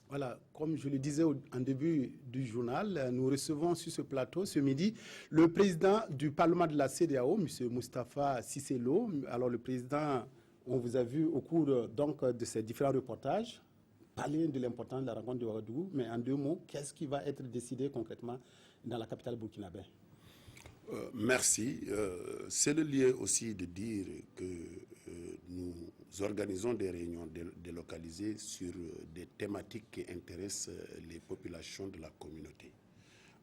Voilà, comme je le disais en début du journal, nous recevons sur ce plateau ce midi le président du Parlement de la CEDEAO, M. Moustapha Cissé Lo. Alors le président, on vous a vu au cours donc, de ces différents reportages parler de l'importance de la rencontre de Ouagadougou, mais en deux mots, qu'est-ce qui va être décidé concrètement dans la capitale burkinabé? Merci. C'est le lieu aussi de dire que nous organisons des réunions délocalisées sur des thématiques qui intéressent les populations de la communauté.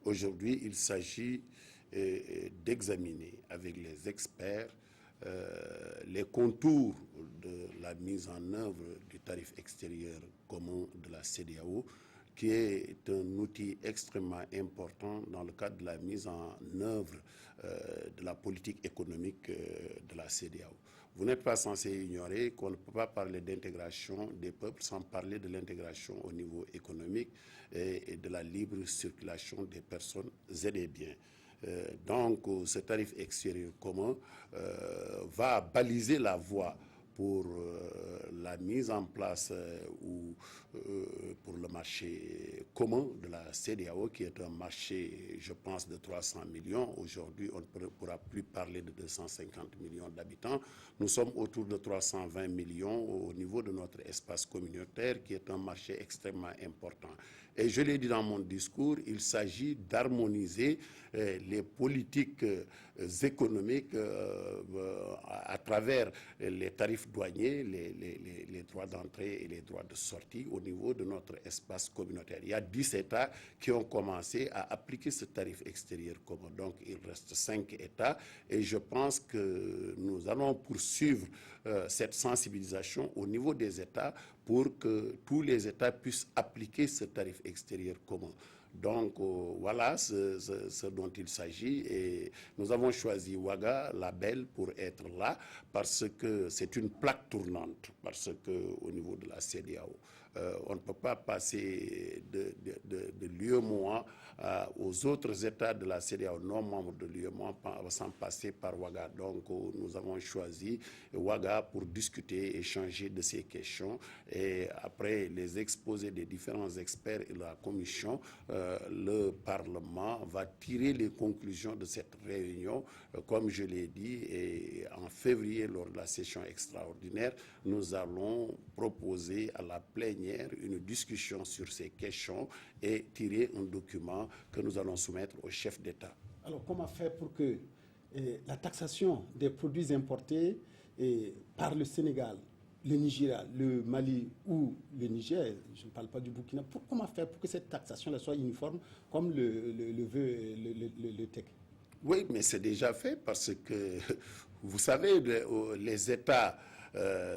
Aujourd'hui, il s'agit d'examiner avec les experts les contours de la mise en œuvre du tarif extérieur commun de la CEDEAO, qui est un outil extrêmement important dans le cadre de la mise en œuvre de la politique économique de la CEDEAO. Vous n'êtes pas censé ignorer qu'on ne peut pas parler d'intégration des peuples sans parler de l'intégration au niveau économique et de la libre circulation des personnes et des biens. Donc, ce tarif extérieur commun va baliser la voie pour la mise en place ou pour le marché commun de la CEDEAO, qui est un marché, je pense, de 300 millions. Aujourd'hui, on ne pourra plus parler de 250 millions d'habitants. Nous sommes autour de 320 millions au niveau de notre espace communautaire, qui est un marché extrêmement important. Et je l'ai dit dans mon discours, il s'agit d'harmoniser les politiques économiques à travers les tarifs douaniers, les droits d'entrée et les droits de sortie au niveau de notre espace communautaire. Il y a 10 États qui ont commencé à appliquer ce tarif extérieur commun. Donc, il reste 5 États et je pense que nous allons poursuivre cette sensibilisation au niveau des États pour que tous les États puissent appliquer ce tarif extérieur commun. Donc voilà ce dont il s'agit et nous avons choisi Ouaga, la Belle, pour être là parce que c'est une plaque tournante, parce qu'au niveau de la CEDEAO, on ne peut pas passer de l'UEMOA aux autres États de la CEDEAO non membres de l'UEMOA sans passer par Ouaga. Donc nous avons choisi Ouaga pour discuter, échanger de ces questions et après les exposés des différents experts et la commission, le Parlement va tirer les conclusions de cette réunion. Comme je l'ai dit, et en février, lors de la session extraordinaire, nous allons proposer à la plénière une discussion sur ces questions et tirer un document que nous allons soumettre au chef d'État. Alors, comment faire pour que la taxation des produits importés par le Sénégal, le Nigeria, le Mali ou le Niger, je ne parle pas du Burkina, comment faire pour que cette taxation soit uniforme comme le veut le TEC? Oui, mais c'est déjà fait parce que, vous savez, les États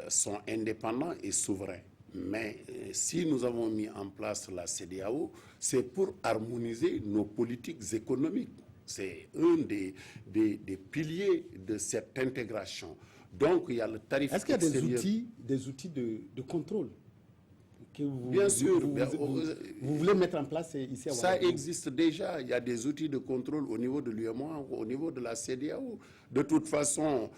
sont indépendants et souverains. Mais si nous avons mis en place la CEDEAO, c'est pour harmoniser nos politiques économiques. C'est un des piliers de cette intégration. Donc, il y a le tarif extérieur. Est-ce qu'il y a des outils de contrôle que Bien sûr, vous voulez mettre en place ici à Ça Ouagadougou? existe déjà. Il y a des outils de contrôle au niveau de l'UEMOA, au niveau de la CEDEAO. De toute façon,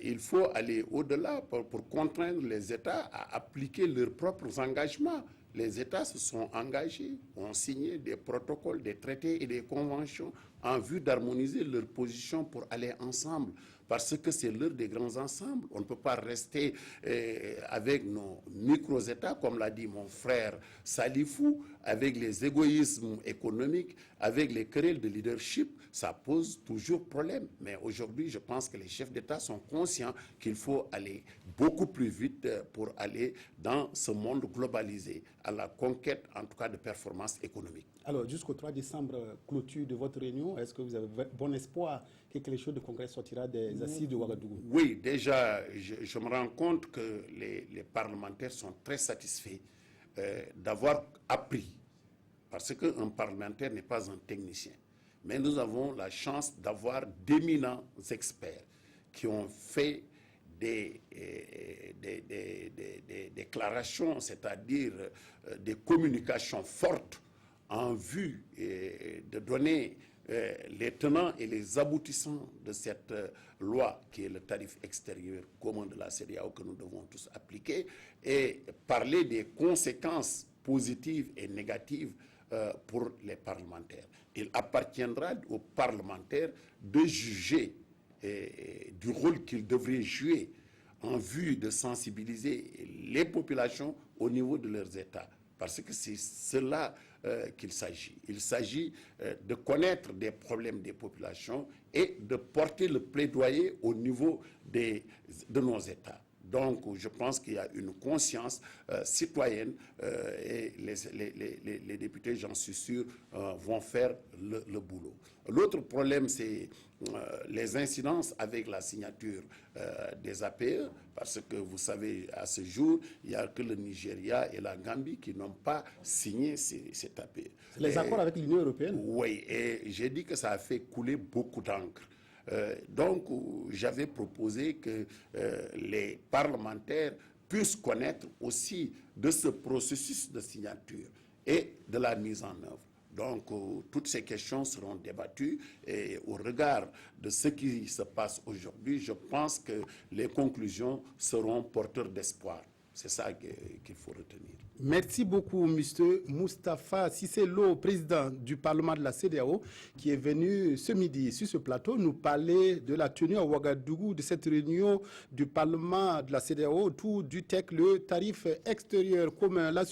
il faut aller au-delà pour contraindre les États à appliquer leurs propres engagements. Les États se sont engagés, ont signé des protocoles, des traités et des conventions en vue d'harmoniser leurs positions pour aller ensemble. Parce que c'est l'heure des grands ensembles. On ne peut pas rester avec nos micro-États, comme l'a dit mon frère Salifou, avec les égoïsmes économiques, avec les querelles de leadership. Ça pose toujours problème. Mais aujourd'hui, je pense que les chefs d'État sont conscients qu'il faut aller beaucoup plus vite pour aller dans ce monde globalisé, à la conquête, en tout cas, de performances économiques. Alors, jusqu'au 3 décembre, clôture de votre réunion, est-ce que vous avez bon espoir que quelque chose de concret sortira des assises de Ouagadougou? Oui, déjà, je me rends compte que les parlementaires sont très satisfaits d'avoir appris, parce qu'un parlementaire n'est pas un technicien. Mais nous avons la chance d'avoir d'éminents experts qui ont fait des déclarations, c'est-à-dire des communications fortes en vue de donner les tenants et les aboutissants de cette loi qui est le tarif extérieur commun de la CEDEAO que nous devons tous appliquer et parler des conséquences positives et négatives pour les parlementaires. Il appartiendra aux parlementaires de juger du rôle qu'ils devraient jouer en vue de sensibiliser les populations au niveau de leurs États. Parce que c'est cela qu'il s'agit. Il s'agit de connaître des problèmes des populations et de porter le plaidoyer au niveau de nos États. Donc, je pense qu'il y a une conscience citoyenne et les députés, j'en suis sûr, vont faire le boulot. L'autre problème, c'est les incidences avec la signature des APE, parce que vous savez, à ce jour, il n'y a que le Nigeria et la Gambie qui n'ont pas signé cet APE. Les accords avec l'Union européenne? Oui, et j'ai dit que ça a fait couler beaucoup d'encre. Donc, j'avais proposé que les parlementaires puissent connaître aussi de ce processus de signature et de la mise en œuvre. Donc, toutes ces questions seront débattues et au regard de ce qui se passe aujourd'hui, je pense que les conclusions seront porteurs d'espoir. C'est ça qu'il faut retenir. Merci beaucoup, M. Moustapha Cissé Lo, président du Parlement de la CEDEAO, qui est venu ce midi sur ce plateau nous parler de la tenue à Ouagadougou de cette réunion du Parlement de la CEDEAO autour du TEC, le tarif extérieur commun.